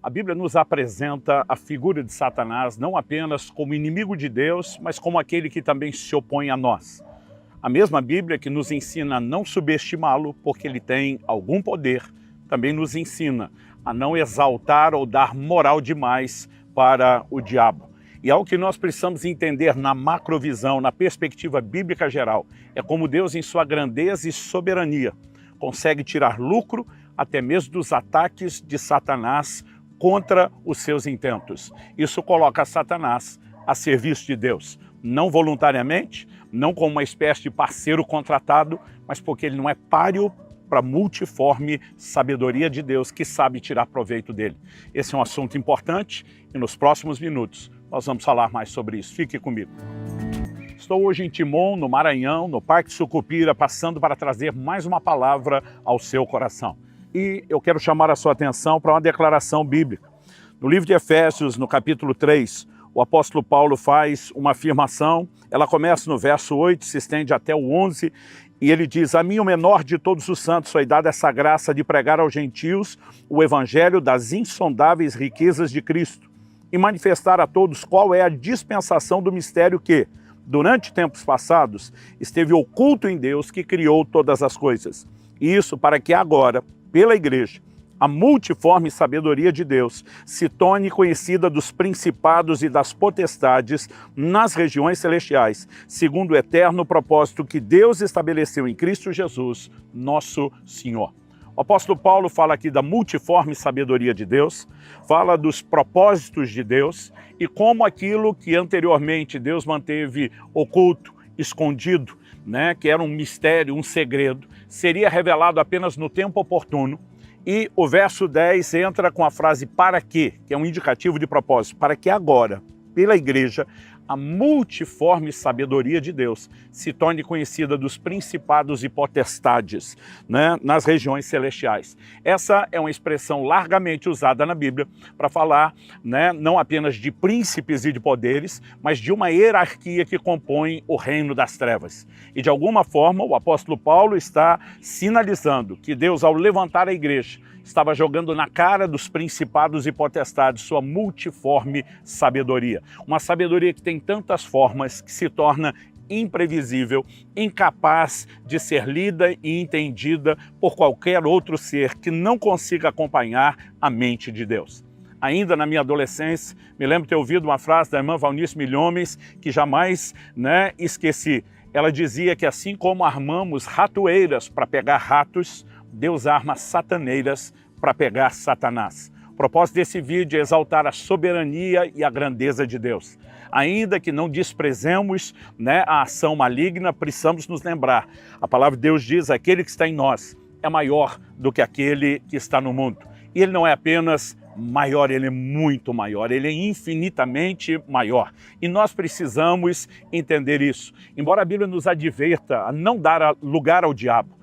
A Bíblia nos apresenta a figura de Satanás não apenas como inimigo de Deus, mas como aquele que também se opõe a nós. A mesma Bíblia que nos ensina a não subestimá-lo, porque ele tem algum poder, também nos ensina a não exaltar ou dar moral demais para o diabo. E algo que nós precisamos entender na macrovisão, na perspectiva bíblica geral, é como Deus, em sua grandeza e soberania, consegue tirar lucro até mesmo dos ataques de Satanás contra os seus intentos. Isso coloca Satanás a serviço de Deus, não voluntariamente, não como uma espécie de parceiro contratado, mas porque ele não é páreo para a multiforme sabedoria de Deus que sabe tirar proveito dele. Esse é um assunto importante e nos próximos minutos nós vamos falar mais sobre isso. Fique comigo. Estou hoje em Timon, no Maranhão, no Parque Sucupira, passando para trazer mais uma palavra ao seu coração. E eu quero chamar a sua atenção para uma declaração bíblica. No livro de Efésios, no capítulo 3, o apóstolo Paulo faz uma afirmação. Ela começa no verso 8, se estende até o 11, e ele diz: a mim, o menor de todos os santos, foi dada essa graça de pregar aos gentios o evangelho das insondáveis riquezas de Cristo e manifestar a todos qual é a dispensação do mistério que, durante tempos passados, esteve oculto em Deus que criou todas as coisas. E isso para que agora, pela igreja, a multiforme sabedoria de Deus se torne conhecida dos principados e das potestades nas regiões celestiais, segundo o eterno propósito que Deus estabeleceu em Cristo Jesus, nosso Senhor. O apóstolo Paulo fala aqui da multiforme sabedoria de Deus, fala dos propósitos de Deus e como aquilo que anteriormente Deus manteve oculto, escondido, que era um mistério, um segredo, seria revelado apenas no tempo oportuno. E o verso 10 entra com a frase para quê, que é um indicativo de propósito, para que agora, pela igreja, a multiforme sabedoria de Deus se torne conhecida dos principados e potestades, nas regiões celestiais. Essa é uma expressão largamente usada na Bíblia para falar, não apenas de príncipes e de poderes, mas de uma hierarquia que compõe o reino das trevas. E de alguma forma o apóstolo Paulo está sinalizando que Deus, ao levantar a igreja, estava jogando na cara dos principados e potestades sua multiforme sabedoria. Uma sabedoria que tem tantas formas que se torna imprevisível, incapaz de ser lida e entendida por qualquer outro ser que não consiga acompanhar a mente de Deus. Ainda na minha adolescência, me lembro de ter ouvido uma frase da irmã Valnice Milhomes que jamais esqueci. Ela dizia que assim como armamos ratoeiras para pegar ratos, Deus arma sataneiras para pegar Satanás. O propósito desse vídeo é exaltar a soberania e a grandeza de Deus. Ainda que não desprezemos a ação maligna, precisamos nos lembrar. A palavra de Deus diz: aquele que está em nós é maior do que aquele que está no mundo. E ele não é apenas maior, ele é muito maior, ele é infinitamente maior. E nós precisamos entender isso. Embora a Bíblia nos adverta a não dar lugar ao diabo,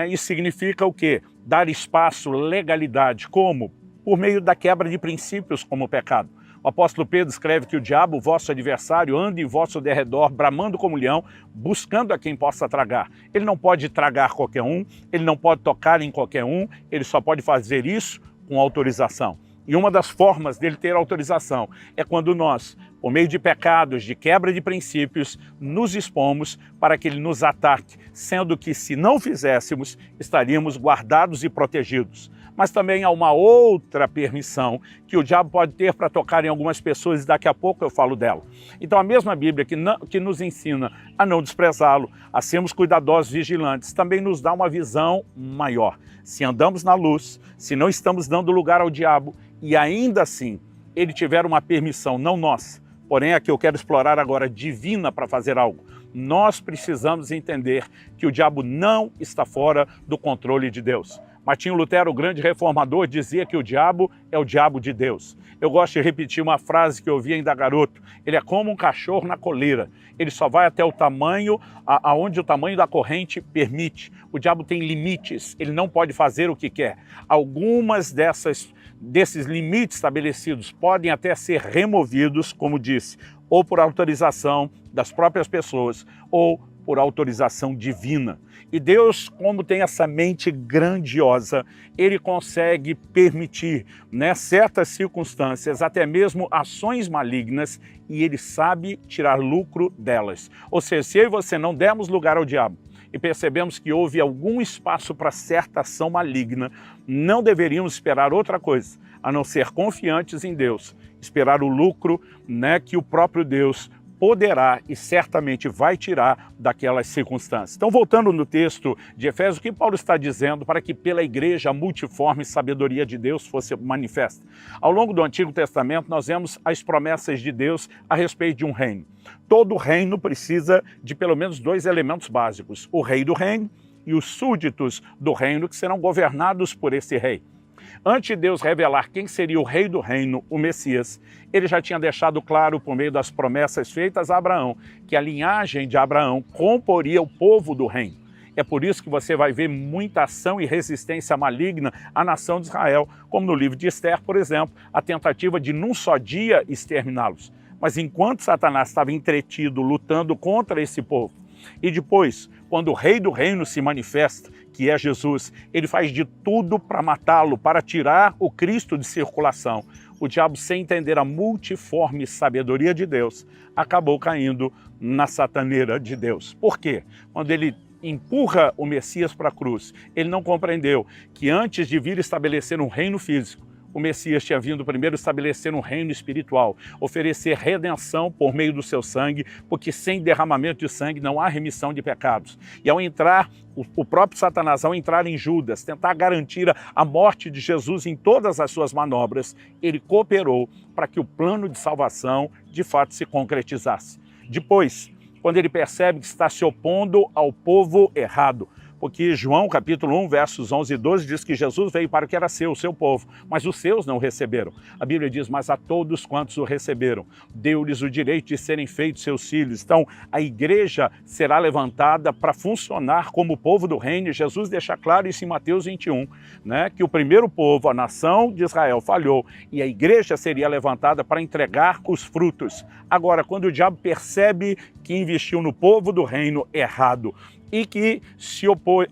isso significa o quê? Dar espaço, legalidade. Como? Por meio da quebra de princípios como o pecado. O apóstolo Pedro escreve que o diabo, o vosso adversário, anda em vosso derredor, bramando como leão, buscando a quem possa tragar. Ele não pode tragar qualquer um, ele não pode tocar em qualquer um, ele só pode fazer isso com autorização. E uma das formas dele ter autorização é quando nós, por meio de pecados, de quebra de princípios, nos expomos para que ele nos ataque, sendo que se não fizéssemos, estaríamos guardados e protegidos. Mas também há uma outra permissão que o diabo pode ter para tocar em algumas pessoas e daqui a pouco eu falo dela. Então a mesma Bíblia que nos ensina a não desprezá-lo, a sermos cuidadosos, vigilantes, também nos dá uma visão maior. Se andamos na luz, se não estamos dando lugar ao diabo e ainda assim ele tiver uma permissão, não nossa, porém a que eu quero explorar agora, divina, para fazer algo, nós precisamos entender que o diabo não está fora do controle de Deus. Martinho Lutero, o grande reformador, dizia que o diabo é o diabo de Deus. Eu gosto de repetir uma frase que eu ouvi ainda garoto: ele é como um cachorro na coleira, ele só vai até o tamanho aonde o tamanho da corrente permite. O diabo tem limites, ele não pode fazer o que quer. Algumas desses limites estabelecidos podem até ser removidos, como disse, ou por autorização das próprias pessoas, ou por autorização divina. E Deus, como tem essa mente grandiosa, Ele consegue permitir, né, certas circunstâncias, até mesmo ações malignas, e Ele sabe tirar lucro delas. Ou seja, se eu e você não demos lugar ao diabo, e percebemos que houve algum espaço para certa ação maligna, não deveríamos esperar outra coisa, a não ser confiantes em Deus, esperar o lucro, né, que o próprio Deus poderá e certamente vai tirar daquelas circunstâncias. Então, voltando no texto de Efésios, o que Paulo está dizendo para que pela igreja a multiforme sabedoria de Deus fosse manifesta? Ao longo do Antigo Testamento, nós vemos as promessas de Deus a respeito de um reino. Todo reino precisa de pelo menos dois elementos básicos: o rei do reino e os súditos do reino, que serão governados por esse rei. Antes de Deus revelar quem seria o rei do reino, o Messias, ele já tinha deixado claro, por meio das promessas feitas a Abraão, que a linhagem de Abraão comporia o povo do reino. É por isso que você vai ver muita ação e resistência maligna à nação de Israel, como no livro de Esther, por exemplo, a tentativa de num só dia exterminá-los. Mas enquanto Satanás estava entretido lutando contra esse povo, e depois, quando o rei do reino se manifesta, que é Jesus, ele faz de tudo para matá-lo, para tirar o Cristo de circulação. O diabo, sem entender a multiforme sabedoria de Deus, acabou caindo na sataneira de Deus. Por quê? Quando ele empurra o Messias para a cruz, ele não compreendeu que antes de vir estabelecer um reino físico, o Messias tinha vindo primeiro estabelecer um reino espiritual, oferecer redenção por meio do seu sangue, porque sem derramamento de sangue não há remissão de pecados. E ao entrar, o próprio Satanás, ao entrar em Judas, tentar garantir a morte de Jesus em todas as suas manobras, ele cooperou para que o plano de salvação de fato se concretizasse. Depois, quando ele percebe que está se opondo ao povo errado, porque João, capítulo 1, versos 11 e 12, diz que Jesus veio para o que era seu, o seu povo, mas os seus não o receberam. A Bíblia diz, mas a todos quantos o receberam, deu-lhes o direito de serem feitos seus filhos. Então, a igreja será levantada para funcionar como o povo do reino, e Jesus deixa claro isso em Mateus 21, né, que o primeiro povo, a nação de Israel, falhou, e a igreja seria levantada para entregar os frutos. Agora, quando o diabo percebe que investiu no povo do reino errado, e que,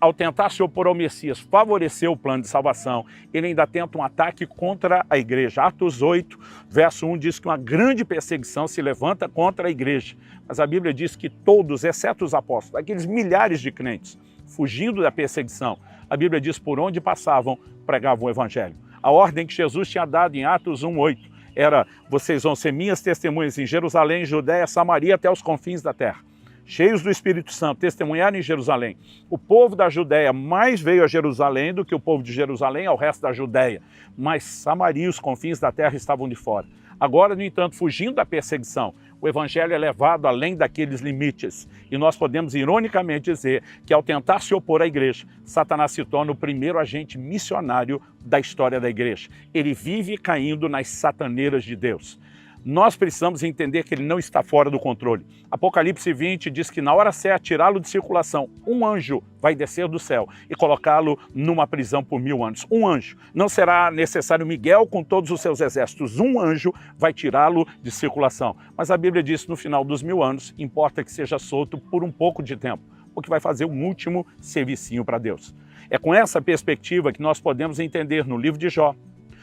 ao tentar se opor ao Messias, favoreceu o plano de salvação, ele ainda tenta um ataque contra a igreja. Atos 8, verso 1, diz que uma grande perseguição se levanta contra a igreja. Mas a Bíblia diz que todos, exceto os apóstolos, aqueles milhares de crentes, fugindo da perseguição, a Bíblia diz por onde passavam, pregavam o evangelho. A ordem que Jesus tinha dado em Atos 1:8 era: vocês vão ser minhas testemunhas em Jerusalém, Judéia, Samaria, até os confins da terra. Cheios do Espírito Santo, testemunharam em Jerusalém. O povo da Judéia mais veio a Jerusalém do que o povo de Jerusalém ao resto da Judéia. Mas Samaria e os confins da terra estavam de fora. Agora, no entanto, fugindo da perseguição, o evangelho é levado além daqueles limites. E nós podemos ironicamente dizer que, ao tentar se opor à igreja, Satanás se torna o primeiro agente missionário da história da igreja. Ele vive caindo nas sataneiras de Deus. Nós precisamos entender que ele não está fora do controle. Apocalipse 20 diz que na hora certa, tirá-lo de circulação, um anjo vai descer do céu e colocá-lo numa prisão por 1000 anos. Um anjo. Não será necessário Miguel com todos os seus exércitos. Um anjo vai tirá-lo de circulação. Mas a Bíblia diz que no final dos 1000 anos, importa que seja solto por um pouco de tempo, porque vai fazer um último servicinho para Deus. É com essa perspectiva que nós podemos entender no livro de Jó,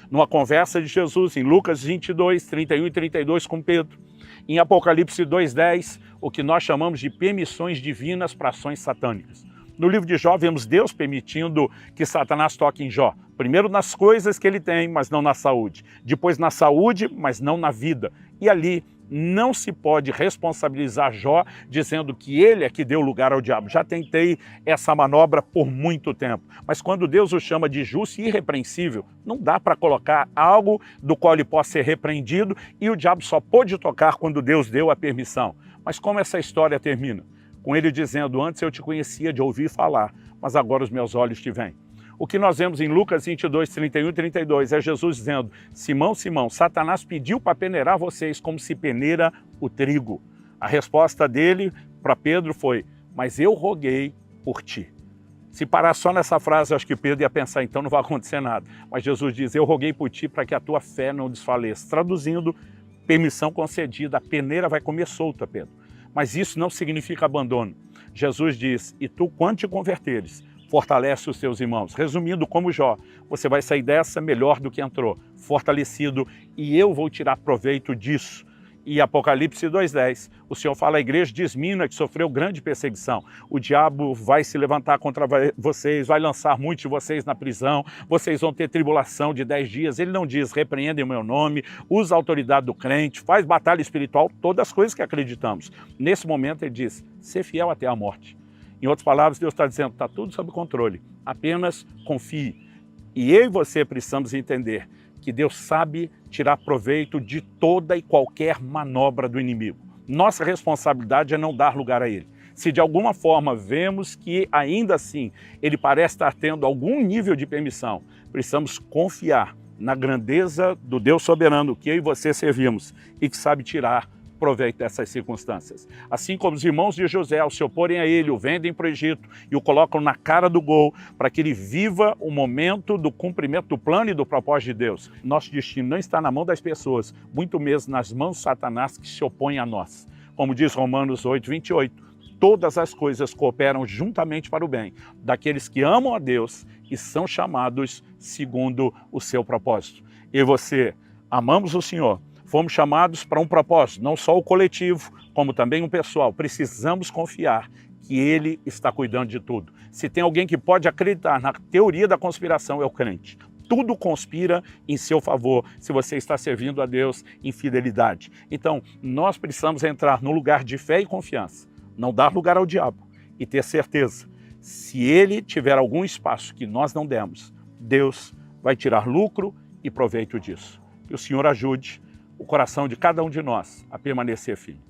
numa conversa de Jesus em Lucas 22, 31 e 32 com Pedro, em Apocalipse 2:10, o que nós chamamos de permissões divinas para ações satânicas. No livro de Jó, vemos Deus permitindo que Satanás toque em Jó. Primeiro nas coisas que ele tem, mas não na saúde. Depois na saúde, mas não na vida. E ali não se pode responsabilizar Jó dizendo que ele é que deu lugar ao diabo. Já tentei essa manobra por muito tempo. Mas quando Deus o chama de justo e irrepreensível, não dá para colocar algo do qual ele possa ser repreendido, e o diabo só pôde tocar quando Deus deu a permissão. Mas como essa história termina? Com ele dizendo: antes eu te conhecia de ouvir falar, mas agora os meus olhos te veem. O que nós vemos em Lucas 22, 31 e 32 é Jesus dizendo: Simão, Simão, Satanás pediu para peneirar vocês como se peneira o trigo. A resposta dele para Pedro foi: mas eu roguei por ti. Se parar só nessa frase, eu acho que Pedro ia pensar, então não vai acontecer nada. Mas Jesus diz: eu roguei por ti para que a tua fé não desfaleça. Traduzindo, permissão concedida, a peneira vai comer solta, Pedro. Mas isso não significa abandono. Jesus diz, e tu, quando te converteres, fortalece os teus irmãos. Resumindo, como Jó, você vai sair dessa melhor do que entrou, fortalecido, e eu vou tirar proveito disso. E Apocalipse 2,10, o Senhor fala à igreja de Esmirna, que sofreu grande perseguição. O diabo vai se levantar contra vocês, vai lançar muitos de vocês na prisão, vocês vão ter tribulação de 10 dias. Ele não diz, repreendem o meu nome, usa a autoridade do crente, faz batalha espiritual, todas as coisas que acreditamos. Nesse momento ele diz, ser fiel até a morte. Em outras palavras, Deus está dizendo, está tudo sob controle, apenas confie. E eu e você precisamos entender que Deus sabe tirar proveito de toda e qualquer manobra do inimigo. Nossa responsabilidade é não dar lugar a ele. Se de alguma forma vemos que ainda assim ele parece estar tendo algum nível de permissão, precisamos confiar na grandeza do Deus soberano que eu e você servimos e que sabe tirar proveito dessas circunstâncias. Assim como os irmãos de José, ao se oporem a ele, o vendem para o Egito e o colocam na cara do gol para que ele viva o momento do cumprimento do plano e do propósito de Deus. Nosso destino não está na mão das pessoas, muito menos nas mãos de Satanás que se opõem a nós. Como diz Romanos 8:28, todas as coisas cooperam juntamente para o bem daqueles que amam a Deus e são chamados segundo o seu propósito. Eu e você amamos o Senhor, fomos chamados para um propósito, não só o coletivo, como também o pessoal. Precisamos confiar que Ele está cuidando de tudo. Se tem alguém que pode acreditar na teoria da conspiração, é o crente. Tudo conspira em seu favor se você está servindo a Deus em fidelidade. Então, nós precisamos entrar no lugar de fé e confiança, não dar lugar ao diabo e ter certeza, se ele tiver algum espaço que nós não demos, Deus vai tirar lucro e proveito disso. Que o Senhor ajude o coração de cada um de nós a permanecer firme.